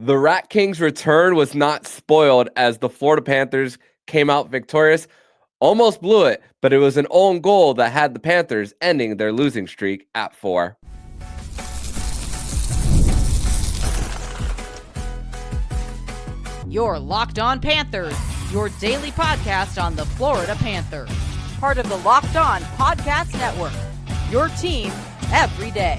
The Rat King's return was not spoiled as the Florida Panthers came out victorious. Almost blew it, but it was an own goal that had the Panthers ending their losing streak at 4. You're Locked On Panthers, your daily podcast on the Florida Panthers. Part of the Locked On Podcast Network, your team every day.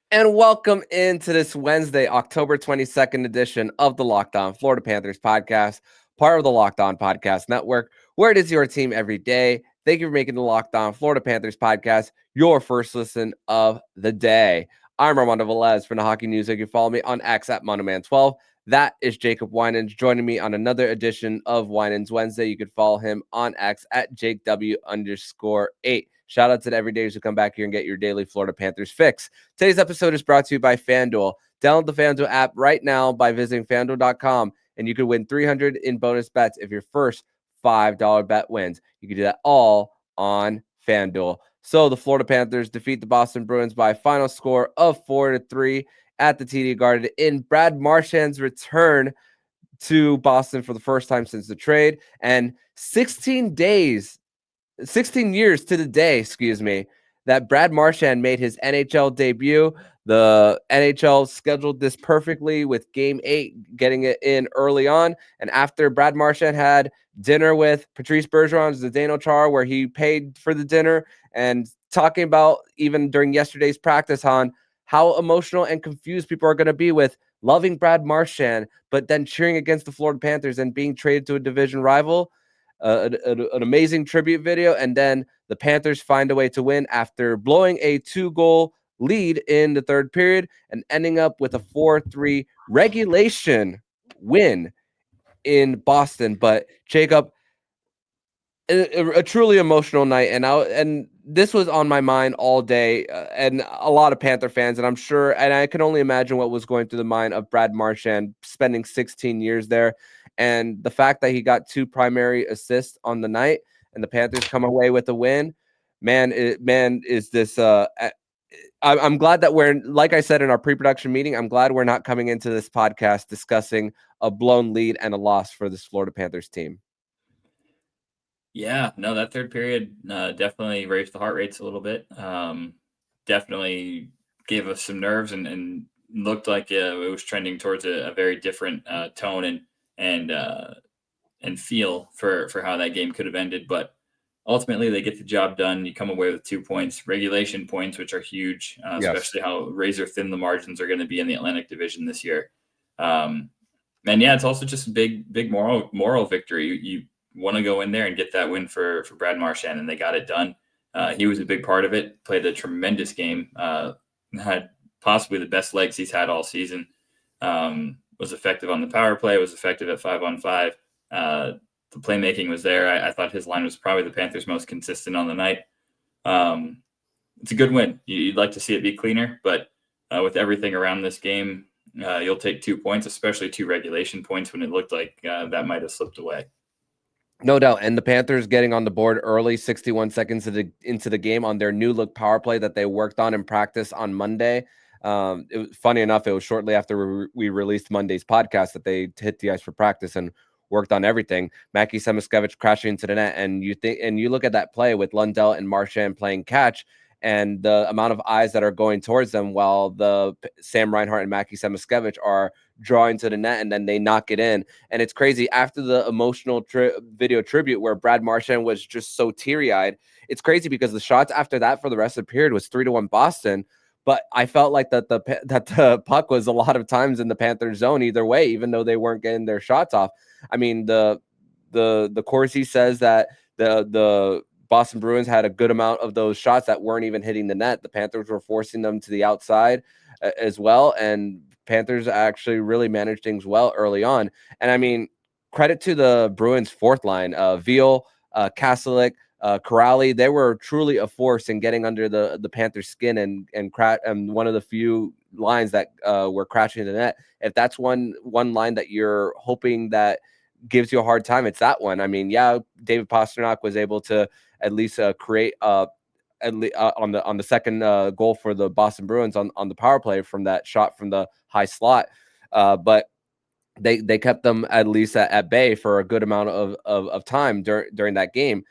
And welcome into this Wednesday, October 22nd edition of the Locked On Florida Panthers podcast, part of the Locked On Podcast Network, where it is your team every day. Thank you for making the Locked On Florida Panthers podcast your first listen of the day. I'm Armando Velez from the Hockey News. You can follow me on X at MondoMan12. That is Jacob Winans joining me on another edition of Winans Wednesday. You can follow him on X at JakeW_8. Shout out to the everydays who come back here and get your daily Florida Panthers fix. Today's episode is brought to you by FanDuel. Download the FanDuel app right now by visiting FanDuel.com, and you could win $300 in bonus bets if your first $5 bet wins. You can do that all on FanDuel. So the Florida Panthers defeat the Boston Bruins by a final score of 4-3 at the TD Garden in Brad Marchand's return to Boston for the first time since the trade, and 16 years to the day, that Brad Marchand made his NHL debut. The NHL scheduled this perfectly with Game 8 getting it in early on. And after Brad Marchand had dinner with Patrice Bergeron's Zdeno Chara, where he paid for the dinner, and talking about even during yesterday's practice on how emotional and confused people are going to be with loving Brad Marchand, but then cheering against the Florida Panthers and being traded to a division rival. An amazing tribute video, and then the Panthers find a way to win after blowing a 2-goal lead in the third period and ending up with a 4-3 regulation win in Boston. But Jacob, a truly emotional night, and this was on my mind all day, and a lot of Panther fans, and I'm sure, and I can only imagine what was going through the mind of Brad Marchand spending 16 years there, and the fact that he got 2 primary assists on the night, and the Panthers come away with a win. Is this? I'm glad that we're, like I said in our pre-production meeting, I'm glad we're not coming into this podcast discussing a blown lead and a loss for this Florida Panthers team. Yeah, no, that third period definitely raised the heart rates a little bit. Definitely gave us some nerves and looked like it was trending towards a very different tone and feel for how that game could have ended. But ultimately, they get the job done. You come away with 2 points, regulation points, which are huge, especially how razor thin the margins are going to be in the Atlantic Division this year. And yeah, it's also just a big moral victory. You want to go in there and get that win for Brad Marchand, and they got it done. He was a big part of it, played a tremendous game, had possibly the best legs he's had all season, was effective on the power play, was effective at 5-on-5. The playmaking was there. I thought his line was probably the Panthers' most consistent on the night. It's a good win. You'd like to see it be cleaner, but with everything around this game, you'll take 2 points, especially 2 regulation points when it looked like that might have slipped away. No doubt. And the Panthers getting on the board early, 61 seconds into the game on their new look power play that they worked on in practice on Monday. It was funny enough, it was shortly after we released Monday's podcast that they hit the ice for practice and worked on everything. Mackie, Samoskevich crashing into the net, and you look at that play with Lundell and Marchand playing catch, and the amount of eyes that are going towards them while the Sam Reinhart and Mackie Samoskevich are drawing to the net, and then they knock it in. And it's crazy, after the emotional video tribute where Brad Marchand was just so teary-eyed, it's crazy because the shots after that for the rest of the period was 3-1 Boston. But I felt like that the puck was a lot of times in the Panthers zone either way, even though they weren't getting their shots off. I mean, the Corsi says that the Boston Bruins had a good amount of those shots that weren't even hitting the net. The Panthers were forcing them to the outside as well, and Panthers actually really managed things well early on. And I mean, credit to the Bruins' fourth line, Veal, Kastelik, Corrali. They were truly a force in getting under the Panthers' skin and one of the few lines that were crashing the net. If that's one line that you're hoping that gives you a hard time, it's that one. I mean, yeah, David Pastrnak was able to at least create on the second goal for the Boston Bruins on the power play from that shot from the high slot. But they kept them at least at bay for a good amount of time during that game.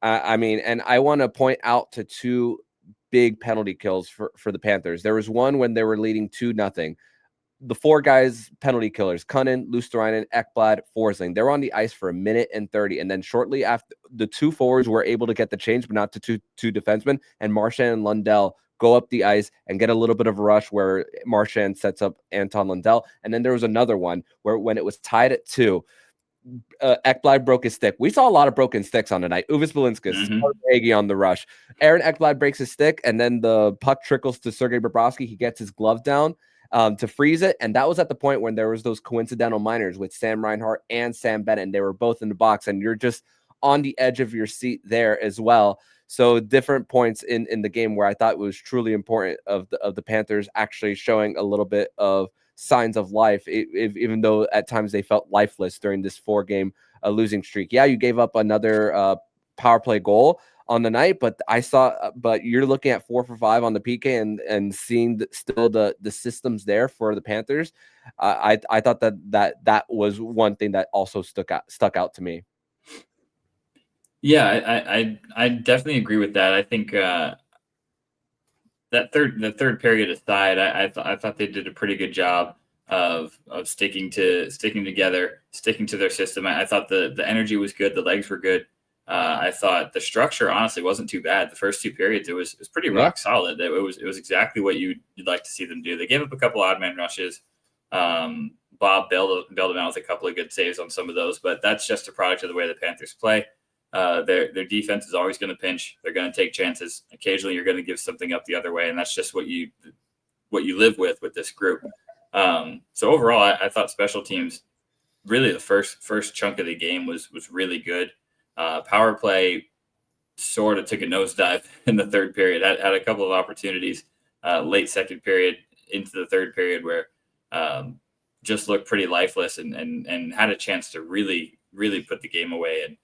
I mean, and I want to point out to two big penalty kills for the Panthers. There was one when they were leading 2-0. The four guys, penalty killers, Kunnin, Luostarinen, Ekblad, Forsling. They were on the ice for 1:30. And then shortly after, the two forwards were able to get the change, but not to two defensemen. And Marchand and Lundell go up the ice and get a little bit of a rush where Marchand sets up Anton Lundell. And then there was another one where when it was tied at 2, Ekblad broke his stick. We saw a lot of broken sticks on the night. Uvis Belinskas, Carter Verhaeghe on the rush. Aaron Ekblad breaks his stick, and then the puck trickles to Sergei Bobrovsky. He gets his glove down to freeze it, and that was at the point when there was those coincidental minors with Sam Reinhart and Sam Bennett, and they were both in the box, and you're just on the edge of your seat there as well. So different points in the game where I thought it was truly important of the Panthers actually showing a little bit of signs of life, even though at times they felt lifeless during this 4-game losing streak. Yeah, you gave up another power play goal on the night, but you're looking at 4 for 5 on the PK and seeing still the systems there for the Panthers. I thought that was one thing that also stuck out to me. Yeah, I definitely agree with that. I think the third period aside, I thought they did a pretty good job of sticking together, sticking to their system. I thought the energy was good, the legs were good. I thought the structure honestly wasn't too bad. The first 2 periods, it was pretty rock solid. It was exactly what you'd like to see them do. They gave up a couple odd man rushes. Bob bailed them out with a couple of good saves on some of those, but that's just a product of the way the Panthers play. Their defense is always going to pinch. They're going to take chances. Occasionally, you're going to give something up the other way, and that's just what you live with this group. So overall, I thought special teams, really the first chunk of the game was really good. Power play sort of took a nosedive in the third period. Had a couple of opportunities late second period into the third period where just looked pretty lifeless and had a chance to really put the game away, and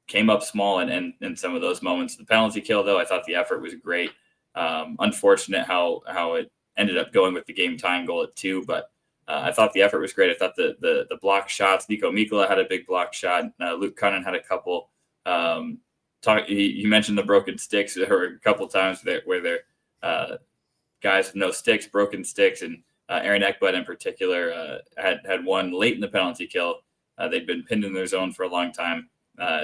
came up small in some of those moments. The penalty kill, though, I thought the effort was great. Unfortunate how it ended up going with the game time goal at 2, but I thought the effort was great. I thought the block shots, Nico Mikkola had a big block shot. Luke Kunnin had a couple. You mentioned the broken sticks. There were a couple times where they're guys with no sticks, broken sticks, and Aaron Ekblad in particular had one late in the penalty kill. They'd been pinned in their zone for a long time.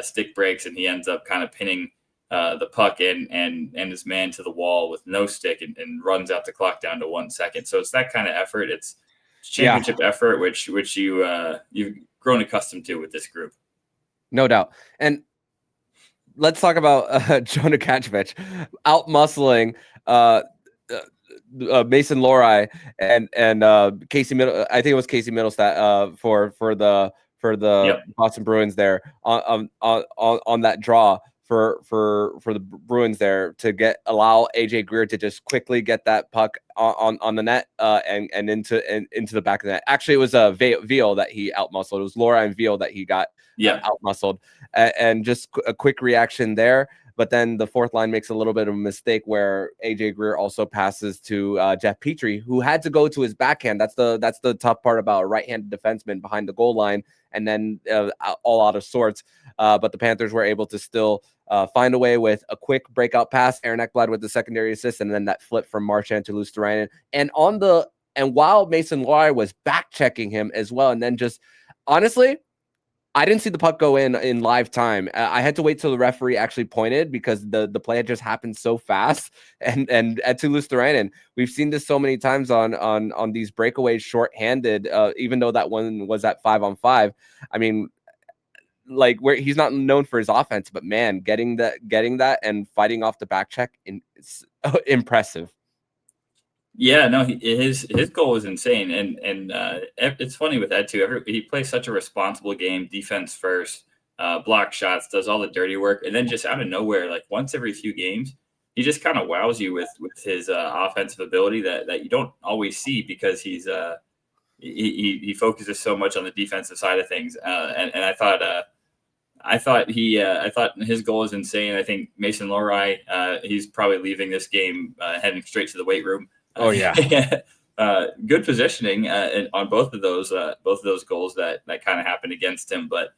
Stick breaks, and he ends up kind of pinning the puck and his man to the wall with no stick and runs out the clock down to 1 second. So it's that kind of effort. It's championship effort, which you've grown accustomed to with this group. No doubt. And let's talk about Jonah Gadjovich out muscling Mason Lohrei and Casey Middle. I think it was Casey Middlestat for the Boston Bruins there on that draw for the Bruins there to allow AJ Greer to just quickly get that puck on the net and into the back of the net. Actually, it was Veal that he outmuscled. It was Lohrei and Veal that he got outmuscled, and just a quick reaction there. But then the fourth line makes a little bit of a mistake where AJ Greer also passes to Jeff Petrie, who had to go to his backhand. That's the tough part about a right-handed defenseman behind the goal line, and then all out of sorts. But the Panthers were able to still find a way with a quick breakout pass. Aaron Ekblad with the secondary assist, and then that flip from Marchand to Luostarinen. And while Mason Lohrei was back checking him as well, and then just honestly, I didn't see the puck go in live time. I had to wait till the referee actually pointed because the play had just happened so fast. And Eetu Luostarinen, we've seen this so many times on these breakaways shorthanded, even though that one was at 5-on-5. I mean, like where he's not known for his offense, but man, getting that and fighting off the back check is impressive. Yeah, no, his goal was insane, and it's funny with that too. He plays such a responsible game, defense first, block shots, does all the dirty work, and then just out of nowhere, like once every few games, he just kind of wows you with his offensive ability that you don't always see because he focuses so much on the defensive side of things. And I thought I thought his goal is insane. I think Mason Lohrei, he's probably leaving this game heading straight to the weight room. Oh yeah. Good positioning on both of those goals that kind of happened against him. But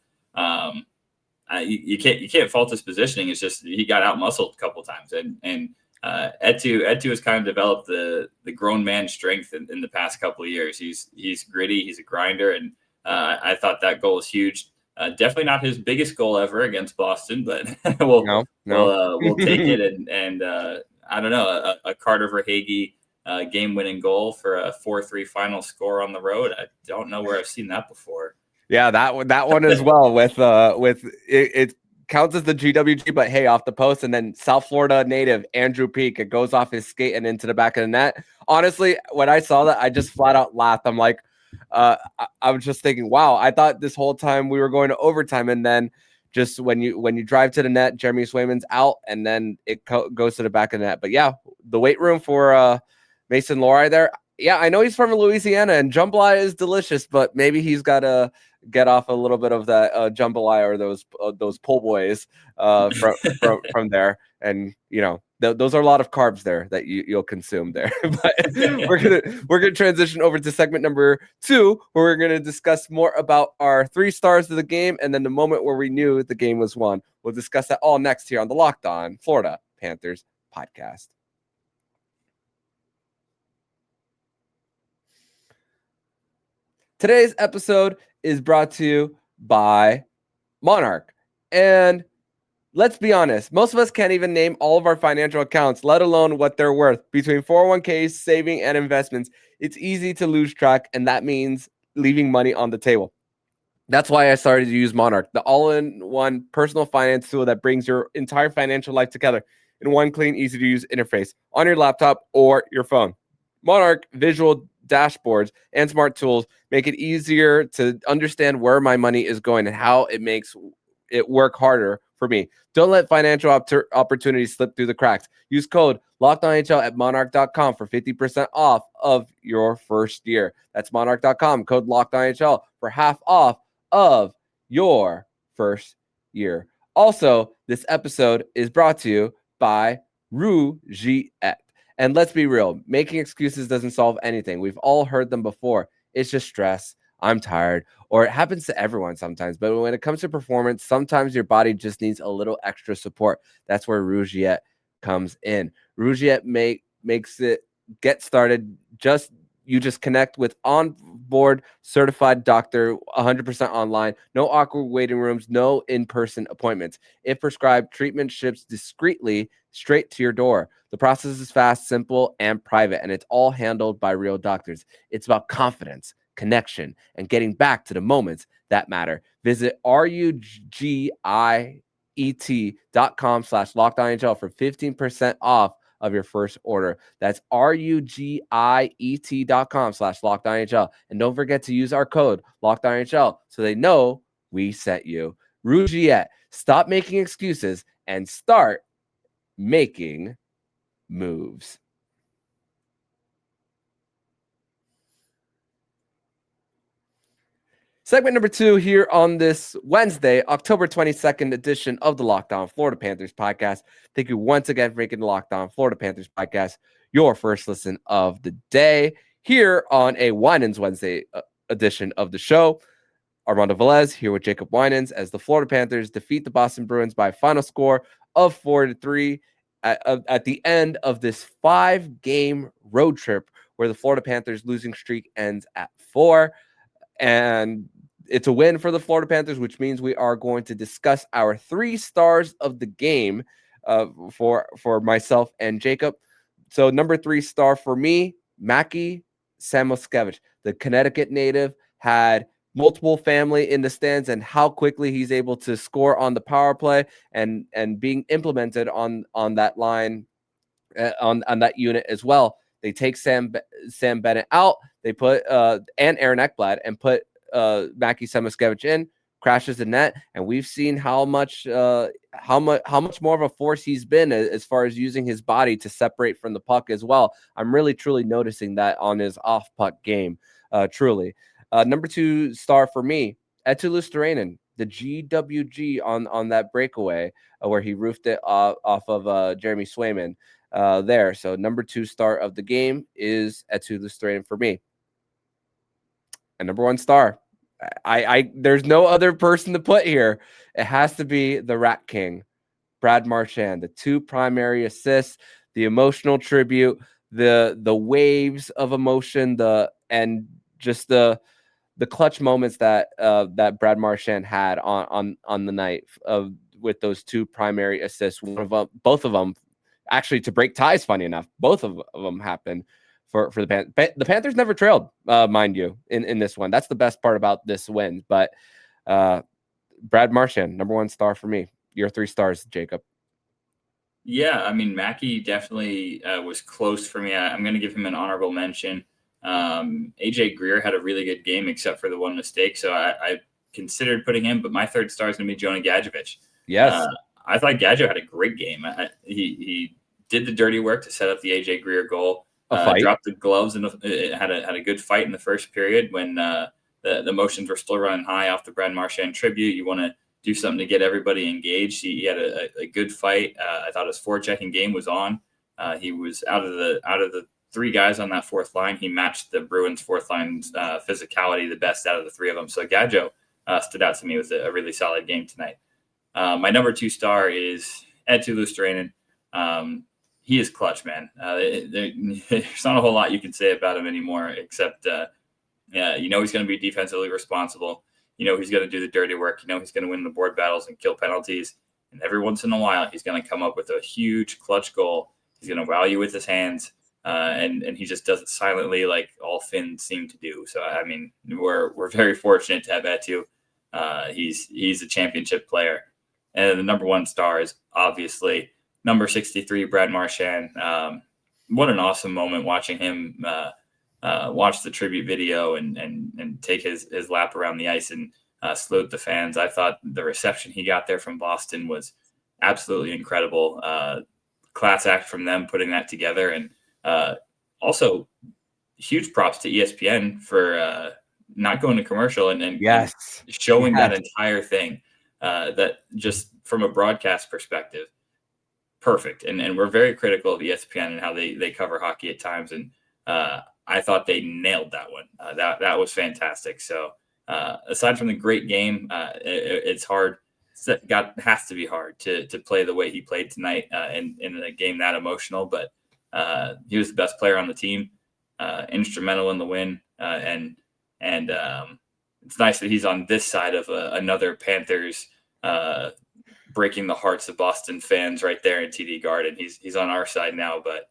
you can't fault his positioning. It's just he got out muscled a couple times, and Eetu has kind of developed the grown man strength in the past couple of years. He's gritty, he's a grinder, and I thought that goal was huge. Definitely not his biggest goal ever against Boston, but we'll take it. And I don't know, a Carter Verhaeghe game-winning goal for a 4-3 final score on the road. I don't know where I've seen that before. Yeah, that one as well. With it counts as the GWG, but hey, off the post, and then South Florida native Andrew Peeke, it goes off his skate and into the back of the net. Honestly, when I saw that, I just flat out laughed. I'm like, I was just thinking, wow, I thought this whole time we were going to overtime, and then just when you drive to the net, Jeremy Swayman's out, and then it goes to the back of the net. But yeah, the weight room for Mason Lohrei there. Yeah, I know he's from Louisiana, and jambalaya is delicious, but maybe he's got to get off a little bit of that jambalaya or those po' boys from there. And those are a lot of carbs there that you'll consume there. But we're gonna transition over to segment number 2, where we're gonna discuss more about our 3 stars of the game, and then the moment where we knew the game was won. We'll discuss that all next here on the Locked On Florida Panthers podcast. Today's episode is brought to you by Monarch. And let's be honest, most of us can't even name all of our financial accounts, let alone what they're worth. Between 401ks, saving, and investments, it's easy to lose track, and that means leaving money on the table. That's why I started to use Monarch, the all-in-one personal finance tool that brings your entire financial life together in one clean, easy-to-use interface on your laptop or your phone. Monarch visual dashboards and smart tools make it easier to understand where my money is going and how it makes it work harder for me. Don't let financial opportunities slip through the cracks. Use code LOCKEDONNHL at monarch.com for 50% off of your first year. That's monarch.com, code LOCKEDONNHL for half off of your first year. Also, this episode is brought to you by Rougiette. And let's be real, making excuses doesn't solve anything. We've all heard them before. It's just stress. I'm tired. Or it happens to everyone sometimes. But when it comes to performance, sometimes your body just needs a little extra support. That's where Rougiette comes in. Rougiette makes it get started. You just connect with on-board certified doctor, 100% online, no awkward waiting rooms, no in-person appointments. If prescribed, treatment ships discreetly straight to your door. The process is fast, simple, and private, and it's all handled by real doctors. It's about confidence, connection, and getting back to the moments that matter. Visit rugiet.com/LockedOnNHL for 15% off of your first order. That's rugiet.com/LockedOnNHL. And don't forget to use our code LockedOnNHL so they know we sent you. Rougiette, stop making excuses and start making moves. Segment number 2 here on this Wednesday, October 22nd edition of the Locked On Florida Panthers podcast. Thank you once again for making the Locked On Florida Panthers podcast your first listen of the day here on a Winans Wednesday edition of the show. Armando Velez here with Jacob Winans as the Florida Panthers defeat the Boston Bruins by a final score of 4-3 at the end of this 5-game road trip where the Florida Panthers losing streak ends at 4. And it's a win for the Florida Panthers, which means we are going to discuss our 3 stars of the game for myself and Jacob. So number 3 star for me, Mackie Samoskevich, the Connecticut native, had multiple family in the stands, and how quickly he's able to score on the power play and being implemented on that line, on that unit as well. They take Sam Bennett out. They put and Aaron Ekblad and put Mackie Samoskevich in, crashes the net, and we've seen how much more of a force he's been as far as using his body to separate from the puck as well. I'm really truly noticing that on his off puck game. Truly, number 2 star for me, Eetu Luostarinen. the GWG on that breakaway where he roofed it off of Jeremy Swayman there. So number 2 star of the game is Eetu Luostarinen for me. And number 1 star, I there's no other person to put here. It has to be the Rat King, Brad Marchand. The 2 primary assists, the emotional tribute, the waves of emotion, and just the clutch moments that that Brad Marchand had on the night with those 2 primary assists. Both of them, actually, to break ties. Funny enough, both of them happened for the Panthers. The Panthers never trailed, mind you, in this one. That's the best part about this win. But Brad Marchand, number 1 star for me. Your 3 stars, Jacob. Yeah, I mean, Mackie definitely was close for me. I'm going to give him an honorable mention. AJ Greer had a really good game, except for the one mistake. So I considered putting him, but my 3rd star is going to be Jonah Gadjovich. Yes. I thought Gadjo had a great game. He did the dirty work to set up the AJ Greer goal. Dropped the gloves and had a good fight in the first period when the emotions were still running high off the Brad Marchand tribute. You want to do something to get everybody engaged. He had a good fight. I thought his forechecking game was on. He was out of the 3 guys on that 4th line. He matched the Bruins 4th line's physicality the best out of the 3 of them. So Gadjo stood out to me with a really solid game tonight. My number 2 star is Eetu Luostarinen. He is clutch, man. There's not a whole lot you can say about him anymore, except he's going to be defensively responsible. He's going to do the dirty work. He's going to win the board battles and kill penalties. And every once in a while, he's going to come up with a huge clutch goal. He's going to wow you with his hands. And he just does it silently, like all Finns seem to do. So, I mean, we're very fortunate to have Eetu. He's a championship player. And the number 1 star is obviously number 63, Brad Marchand. What an awesome moment watching him watch the tribute video and take his lap around the ice and salute the fans. I thought the reception he got there from Boston was absolutely incredible. Class act from them putting that together. And also huge props to ESPN for not going to commercial and showing that entire thing. That just from a broadcast perspective, perfect. And we're very critical of ESPN and how they cover hockey at times. And I thought they nailed that one. That was fantastic. So aside from the great game, it's hard. Has to be hard to play the way he played tonight in a game that emotional. But he was the best player on the team, instrumental in the win. And it's nice that he's on this side of another Panthers breaking the hearts of Boston fans right there in TD Garden. He's on our side now, but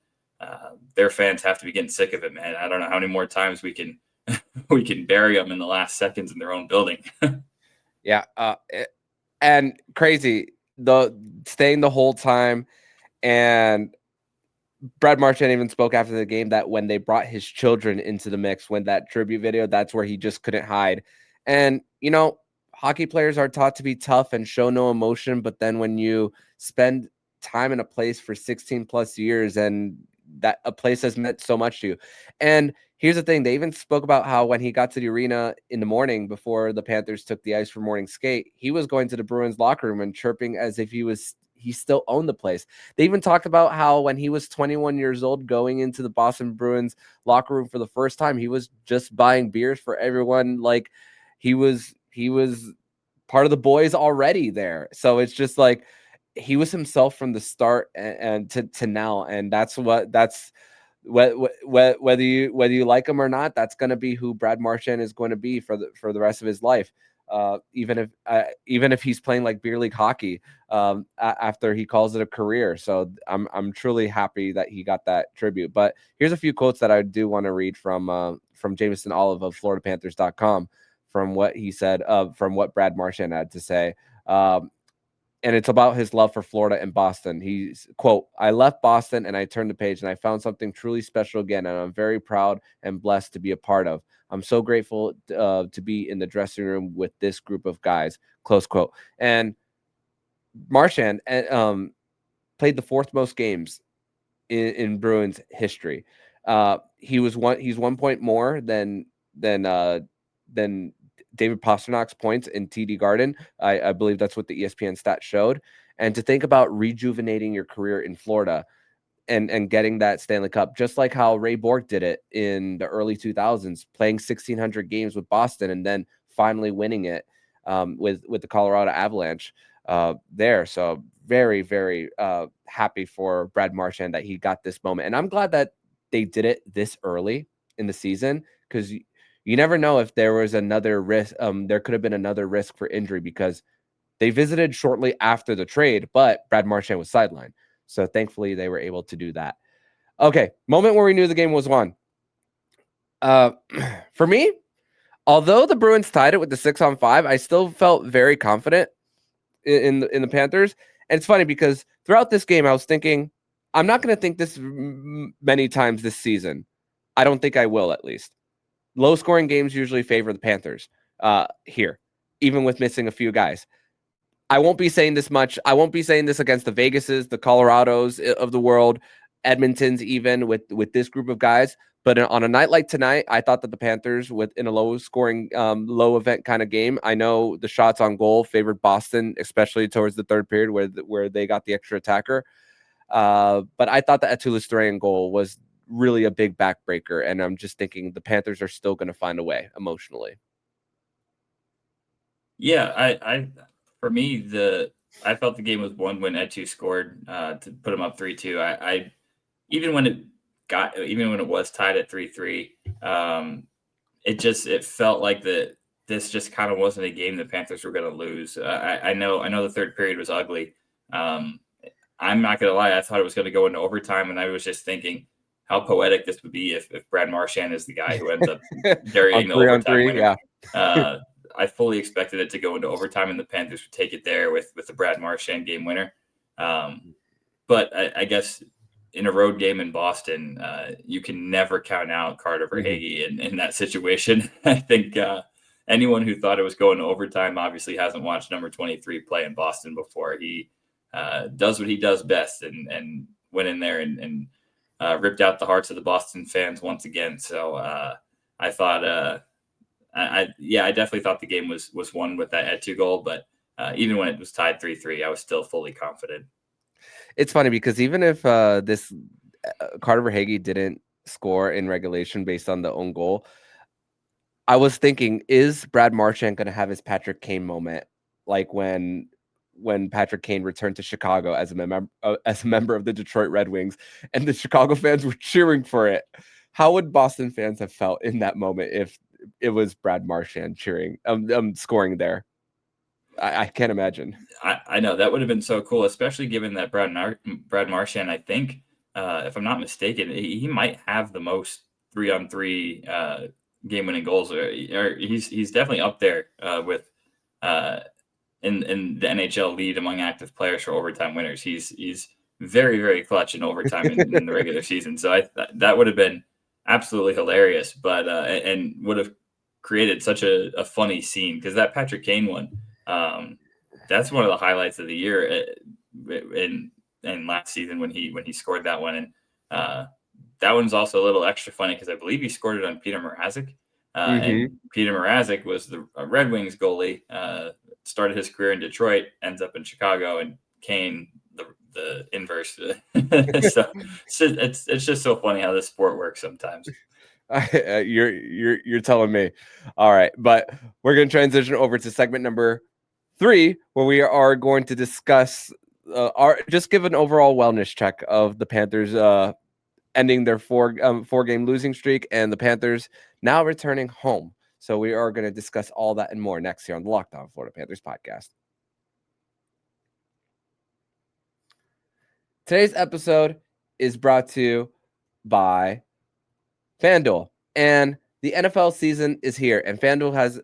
their fans have to be getting sick of it, man. I don't know how many more times we can bury them in the last seconds in their own building. Yeah, and crazy staying the whole time. And Brad Marchand even spoke after the game that when they brought his children into the mix, when that tribute video, that's where he just couldn't hide. And hockey players are taught to be tough and show no emotion, but then when you spend time in a place for 16 plus years and that a place has meant so much to you. And here's the thing, they even spoke about how when he got to the arena in the morning before the Panthers took the ice for morning skate, he was going to the Bruins locker room and chirping as if he still owned the place. They even talked about how when he was 21 years old going into the Boston Bruins locker room for the first time, he was just buying beers for everyone. Like he was part of the boys already there. So it's just like he was himself from the start and to now. And whether you like him or not, that's going to be who Brad Marchand is going to be for the rest of his life. Even if he's playing like beer league hockey after he calls it a career. So I'm truly happy that he got that tribute. But here's a few quotes that I do want to read from Jameson Olive of FloridaPanthers.com from what he said, from what Brad Marchand had to say. And it's about his love for Florida and Boston. He's, quote, "I left Boston and I turned the page and I found something truly special again, and I'm very proud and blessed to be a part of. I'm so grateful to be in the dressing room with this group of guys," close quote. And Marchand played the 4th most games in Bruins history. He's 1 point more than David Pasternak's points in TD Garden. I believe that's what the ESPN stat showed. And to think about rejuvenating your career in Florida and getting that Stanley Cup, just like how Ray Bourque did it in the early 2000s, playing 1,600 games with Boston and then finally winning it with the Colorado Avalanche there. So very, very happy for Brad Marchand that he got this moment. And I'm glad that they did it this early in the season, because you never know if there was another risk. There could have been another risk for injury, because they visited shortly after the trade, but Brad Marchand was sidelined. So thankfully they were able to do that. Okay, moment where we knew the game was won. For me, although the Bruins tied it with the 6-on-5, I still felt very confident in the Panthers. And it's funny because throughout this game, I was thinking, I'm not going to think this many times this season. I don't think I will, at least. Low-scoring games usually favor the Panthers here, even with missing a few guys. I won't be saying this much. I won't be saying this against the Vegases, the Colorados of the world, Edmontons, even with this group of guys. But on a night like tonight, I thought that the Panthers, in a low-scoring, low-event kind of game, I know the shots on goal favored Boston, especially towards the third period where they got the extra attacker. But I thought the Eetu Luostarinen goal was really a big backbreaker, and I'm just thinking the Panthers are still going to find a way emotionally. Yeah, for me, I felt the game was won when Eetu scored to put him up 3-2. I even when it was tied at 3-3, it felt like this just kind of wasn't a game the Panthers were going to lose. I know the third period was ugly. I'm not going to lie, I thought it was going to go into overtime, and I was just thinking how poetic this would be if Brad Marchand is the guy who ends up burying the overtime winner. Yeah. I fully expected it to go into overtime, and the Panthers would take it there with the Brad Marchand game winner. But I guess in a road game in Boston, you can never count out Carter Verhaeghe in that situation. I think anyone who thought it was going to overtime obviously hasn't watched number 23 play in Boston before. He does what he does best and went in there and ripped out the hearts of the Boston fans once again. So I thought I definitely thought the game was won with that Eetu goal, but even when it was tied 3-3, I was still fully confident. It's funny because even if this Carter Verhaeghe didn't score in regulation based on the own goal, I was thinking, is Brad Marchand going to have his Patrick Kane moment, like when Patrick Kane returned to Chicago as a member of the Detroit Red Wings, and the Chicago fans were cheering for it? How would Boston fans have felt in that moment if it was Brad Marchand cheering, scoring there? I can't imagine. I know that would have been so cool, especially given that Brad Marchand, I think, if I'm not mistaken, he might have the most 3-on-3 game-winning goals. Or he's definitely up there with in the NHL lead among active players for overtime winners. He's very, very clutch in overtime in the regular season. So that would have been absolutely hilarious, but and would have created such a funny scene, because that Patrick Kane one, that's one of the highlights of the year in last season when he scored that one. And that one's also a little extra funny because I believe he scored it on Peter Mrazek. And Peter Mrazek was the Red Wings goalie, started his career in Detroit, ends up in Chicago, and Kane the inverse. So it's just so funny how this sport works sometimes. You're telling me. All right, but we're going to transition over to segment number 3, where we are going to discuss just give an overall wellness check of the Panthers ending their 4-game losing streak, and the Panthers now returning home. So we are going to discuss all that and more next here on the Locked On Florida Panthers podcast. Today's episode is brought to you by FanDuel, and the NFL season is here, and FanDuel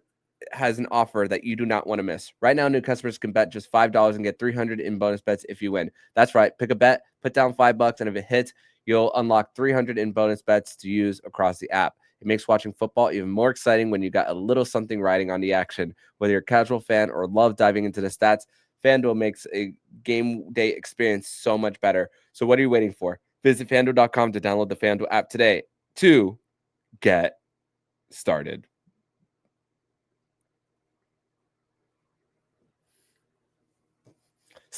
has an offer that you do not want to miss. Right now, new customers can bet just $5 and get $300 in bonus bets if you win. That's right. Pick a bet, put down $5, and if it hits, you'll unlock $300 in bonus bets to use across the app. It makes watching football even more exciting when you got a little something riding on the action. Whether you're a casual fan or love diving into the stats, FanDuel makes a game day experience so much better. So what are you waiting for? Visit FanDuel.com to download the FanDuel app today to get started.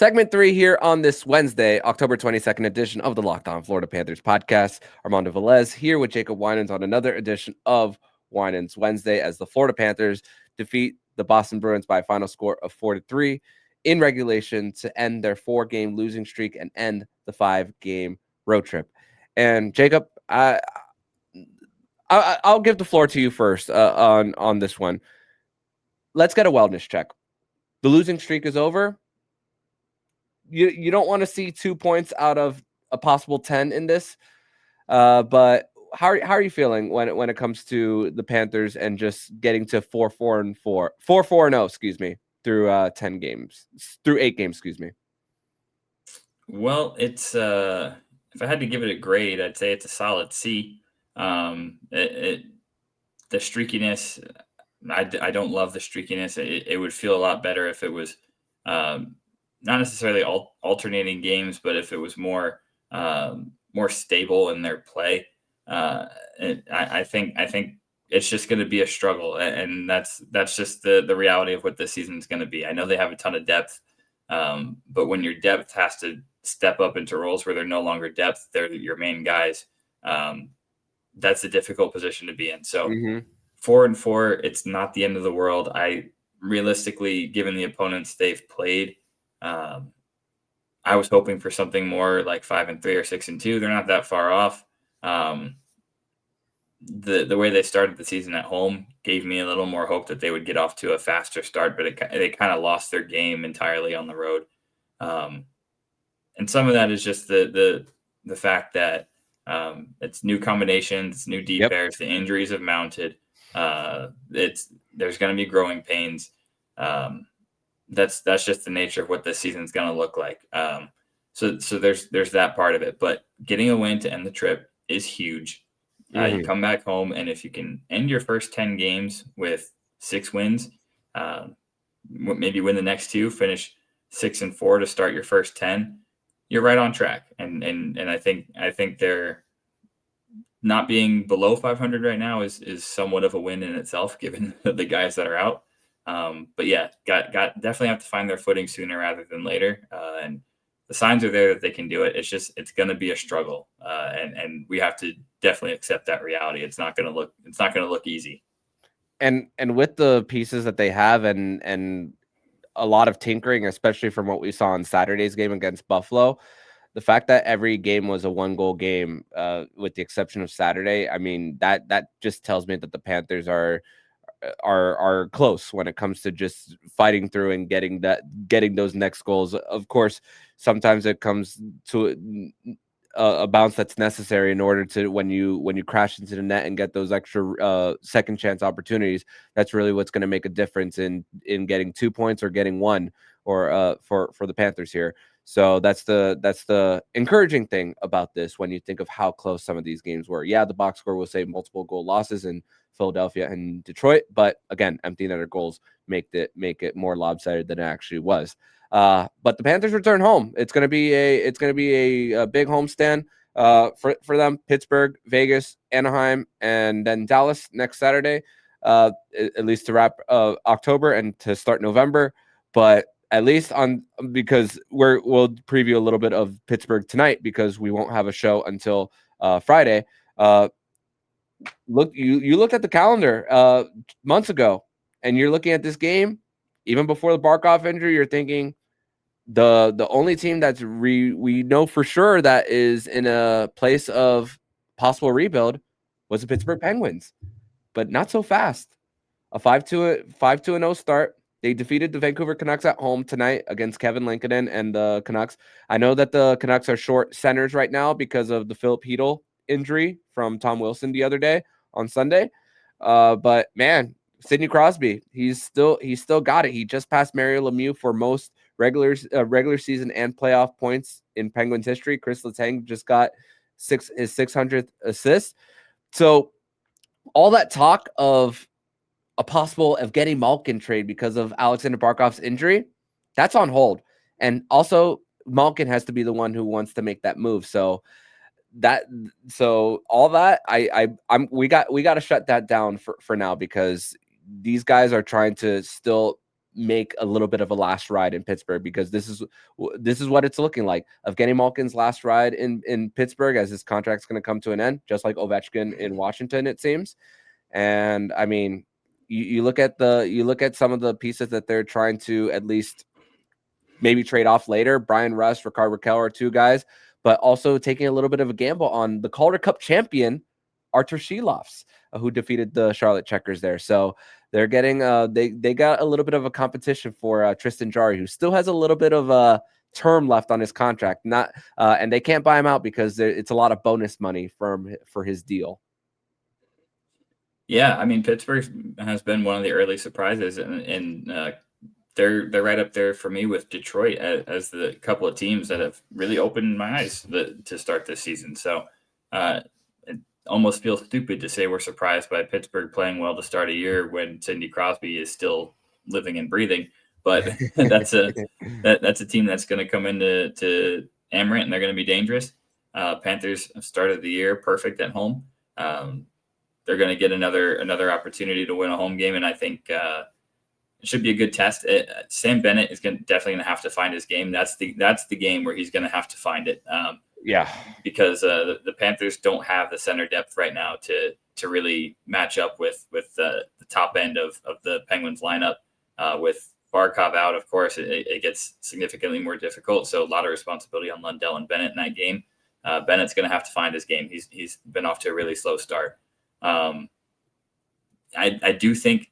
Segment 3 here on this Wednesday, October 22nd edition of the Locked On Florida Panthers podcast. Armando Velez here with Jacob Winans on another edition of Winans Wednesday as the Florida Panthers defeat the Boston Bruins by a final score of 4-3 in regulation to end their 4-game losing streak and end the 5-game road trip. And Jacob, I'll give the floor to you first on this one. Let's get a wellness check. The losing streak is over. You don't want to see 2 points out of a possible 10 in this, but how are you feeling when it comes to the Panthers and just getting to 4-4-0, excuse me, through 8 games, excuse me. Well, it's if I had to give it a grade, I'd say it's a solid C. The streakiness, I don't love the streakiness. It would feel a lot better if it was not necessarily alternating games, but if it was more stable in their play. I think it's just going to be a struggle, and that's just the reality of what this season is going to be. I know they have a ton of depth, but when your depth has to step up into roles where they're no longer depth, they're your main guys. That's a difficult position to be in. So 4-4, it's not the end of the world. Realistically, given the opponents they've played, I was hoping for something more like 5-3 or 6-2. They're not that far off. The way they started the season at home gave me a little more hope that they would get off to a faster start, but they kind of lost their game entirely on the road. And some of that is just the fact that it's new combinations, it's new deep pairs, the injuries have mounted. There's going to be growing pains. That's just the nature of what this season's going to look like. So there's that part of it, but getting a win to end the trip is huge. You come back home, and if you can end your first 10 games with 6 wins, maybe win the next 2, finish 6-4 to start your first 10, you're right on track. And I think they're not being below 500 right now is somewhat of a win in itself, given the guys that are out. But yeah, got definitely have to find their footing sooner rather than later. And the signs are there that they can do it. It's going to be a struggle. And we have to definitely accept that reality. It's not going to look easy. And with the pieces that they have and a lot of tinkering, especially from what we saw in Saturday's game against Buffalo, the fact that every game was a 1-goal game, with the exception of Saturday, I mean, that just tells me that the Panthers are close when it comes to just fighting through and getting those next goals. Of course, sometimes it comes to a bounce that's necessary in order to when you crash into the net and get those extra second chance opportunities. That's really what's going to make a difference in getting 2 points or getting 1 or for the Panthers here. So that's the encouraging thing about this when you think of how close some of these games were. Yeah, the box score will say multiple goal losses in Philadelphia and Detroit, but again, empty netter goals make it more lopsided than it actually was. But the Panthers return home. It's gonna be a big homestand for them. Pittsburgh, Vegas, Anaheim, and then Dallas next Saturday. At least to wrap October and to start November. But at least because we'll preview a little bit of Pittsburgh tonight because we won't have a show until Friday. Look, you looked at the calendar months ago, and you're looking at this game. Even before the Barkov injury, you're thinking the only team that's we know for sure that is in a place of possible rebuild was the Pittsburgh Penguins, but not so fast. A 5-2-0 start. They defeated the Vancouver Canucks at home tonight against Kevin Lankinen and the Canucks. I know that the Canucks are short centers right now because of the Philip Hedl injury from Tom Wilson the other day on Sunday. But man, Sidney Crosby, he's still got it. He just passed Mario Lemieux for most regular season and playoff points in Penguins history. Chris Letang just got his 600th assist. So all that talk of a possible Evgeny Malkin trade because of Alexander Barkov's injury, that's on hold. And also Malkin has to be the one who wants to make that move. So all that we got to shut that down for now, because these guys are trying to still make a little bit of a last ride in Pittsburgh, because this is what it's looking like. Evgeny Malkin's last ride in Pittsburgh, as his contract's going to come to an end, just like Ovechkin in Washington, it seems. And I mean, you look at some of the pieces that they're trying to at least maybe trade off later. Brian Rust, Rickard Rakell are two guys, but also taking a little bit of a gamble on the Calder Cup champion, Artur Shilovs, who defeated the Charlotte Checkers there. So they're getting they got a little bit of a competition for Tristan Jarry, who still has a little bit of a term left on his contract. Not and they can't buy him out because it's a lot of bonus money for his deal. Yeah, I mean, Pittsburgh has been one of the early surprises, and they're right up there for me with Detroit as the couple of teams that have really opened my eyes to start this season. So it almost feels stupid to say we're surprised by Pittsburgh playing well to start a year when Sidney Crosby is still living and breathing. But that's a team that's going to come into Amarant, and they're going to be dangerous. Panthers started the year perfect at home. They're going to get another opportunity to win a home game, and I think it should be a good test. Sam Bennett is definitely going to have to find his game. That's the game where he's going to have to find it. Because the Panthers don't have the center depth right now to really match up with the top end of the Penguins lineup. With Barkov out, of course, it gets significantly more difficult. So a lot of responsibility on Lundell and Bennett in that game. Bennett's going to have to find his game. He's been off to a really slow start. I do think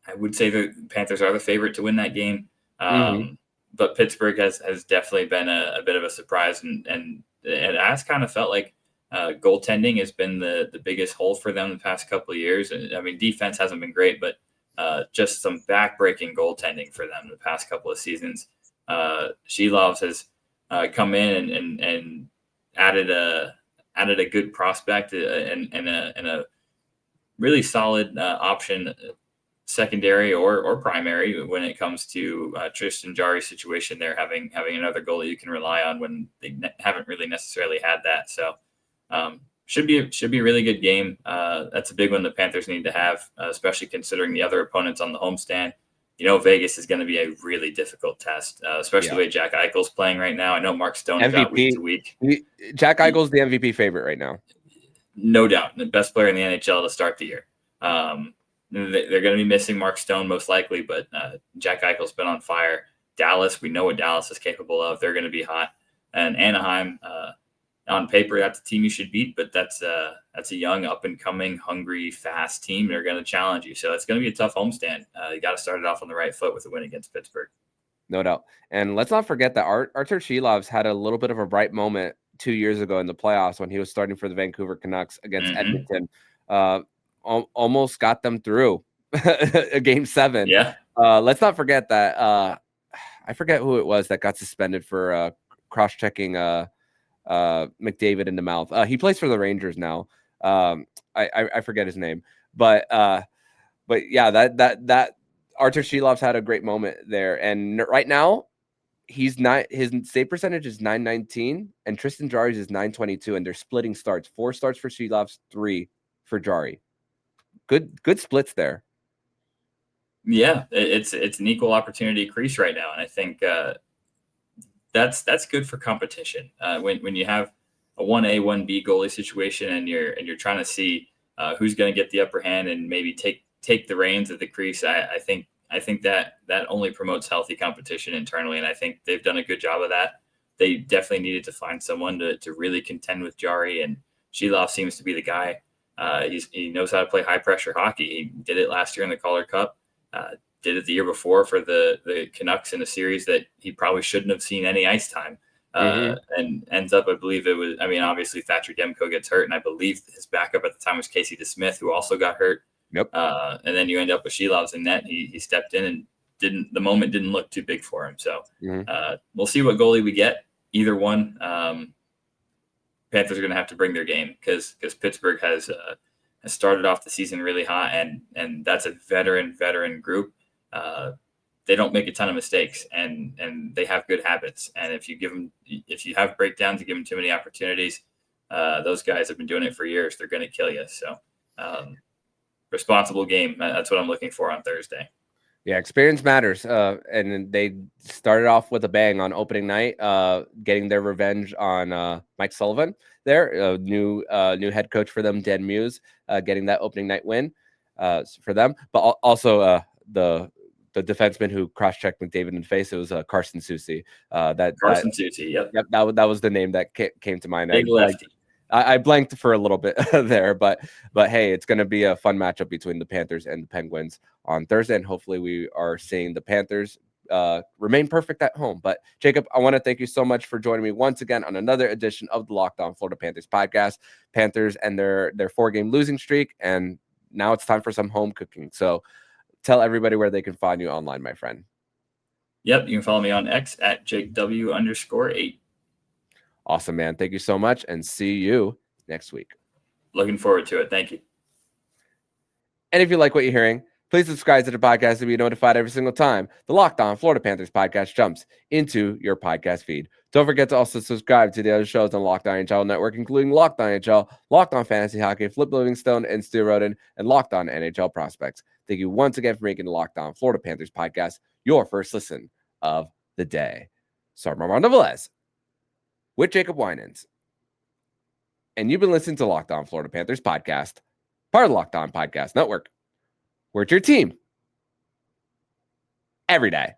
I would say the Panthers are the favorite to win that game. But Pittsburgh has definitely been a bit of a surprise, and it has kind of felt like goaltending has been the biggest hole for them the past couple of years. And I mean, defense hasn't been great, but just some back-breaking goaltending for them the past couple of seasons. Shilovs has come in and added a good prospect and a really solid option, secondary or primary, when it comes to Tristan Jarry's situation. They're having another goalie you can rely on when they haven't really necessarily had that. So should be a really good game. That's a big one the Panthers need to have, especially considering the other opponents on the homestand. You know, Vegas is going to be a really difficult test, especially the way Jack Eichel's playing right now. I know Mark Stone is out week to week. Jack Eichel's the MVP favorite right now. No doubt. The best player in the NHL to start the year. They're going to be missing Mark Stone most likely, but Jack Eichel's been on fire. Dallas, we know what Dallas is capable of. They're going to be hot. And Anaheim, on paper, that's a team you should beat, but that's a young, up-and-coming, hungry, fast team. They're going to challenge you. So it's going to be a tough homestand. You got to start it off on the right foot with a win against Pittsburgh. No doubt. And let's not forget that Artur Shilovs had a little bit of a bright moment 2 years ago in the playoffs when he was starting for the Vancouver Canucks against Edmonton. Almost got them through a game 7. Yeah. Let's not forget that. I forget who it was that got suspended for cross-checking McDavid in the mouth. He plays for the Rangers now. I forget his name, but yeah, that Artur Shilovs had a great moment there, and right now his save percentage is .919 and Tristan Jarry's is .922, and they're splitting starts. 4 starts for Shilovs, 3 for Jarry. Good splits there. Yeah, it's an equal opportunity crease right now, and I think that's good for competition. When you have a 1A, 1B goalie situation, and you're trying to see who's going to get the upper hand and maybe take the reins of the crease, I think that only promotes healthy competition internally, and I think they've done a good job of that. They definitely needed to find someone to really contend with Jarry, and Shilov seems to be the guy. He knows how to play high pressure hockey. He did it last year in the Calder Cup. Did it the year before for the Canucks in a series that he probably shouldn't have seen any ice time. And ends up, I believe it was, obviously Thatcher Demko gets hurt, and I believe his backup at the time was Casey DeSmith, who also got hurt. Yep. And then you end up with Shilovs in net. He stepped in and the moment didn't look too big for him. So we'll see what goalie we get. Either one. Panthers are going to have to bring their game because Pittsburgh has started off the season really hot, and that's a veteran group. They don't make a ton of mistakes, and they have good habits. And if you have breakdowns, you give them too many opportunities. Those guys have been doing it for years. They're going to kill you. So responsible game. That's what I'm looking for on Thursday. Yeah, experience matters. And they started off with a bang on opening night, getting their revenge on Mike Sullivan there, new head coach for them, Dan Muse, getting that opening night win for them. But also the defenseman who cross-checked McDavid in the face, it was Carson Soucy. Carson Soucy, yep. That was the name that came to mind. Big lefty. I blanked for a little bit there, but hey, it's going to be a fun matchup between the Panthers and the Penguins on Thursday, and hopefully we are seeing the Panthers remain perfect at home. But Jacob, I want to thank you so much for joining me once again on another edition of the Locked On Florida Panthers podcast. Panthers and their 4-game losing streak, and now it's time for some home cooking. So tell everybody where they can find you online, my friend. Yep, you can follow me on X at JakeW_8. Awesome, man. Thank you so much, and see you next week. Looking forward to it. Thank you. And if you like what you're hearing, please subscribe to the podcast to be notified every single time the Locked On Florida Panthers podcast jumps into your podcast feed. Don't forget to also subscribe to the other shows on Locked On NHL Network, including Locked On NHL, Locked On Fantasy Hockey, Flip Livingstone and Stu Roden, and Locked On NHL Prospects. Thank you once again for making the Locked On Florida Panthers podcast your first listen of the day. So I'm Armando Velez with Jacob Winans, and you've been listening to Locked On Florida Panthers podcast, part of the Locked On Podcast Network. We're your team every day.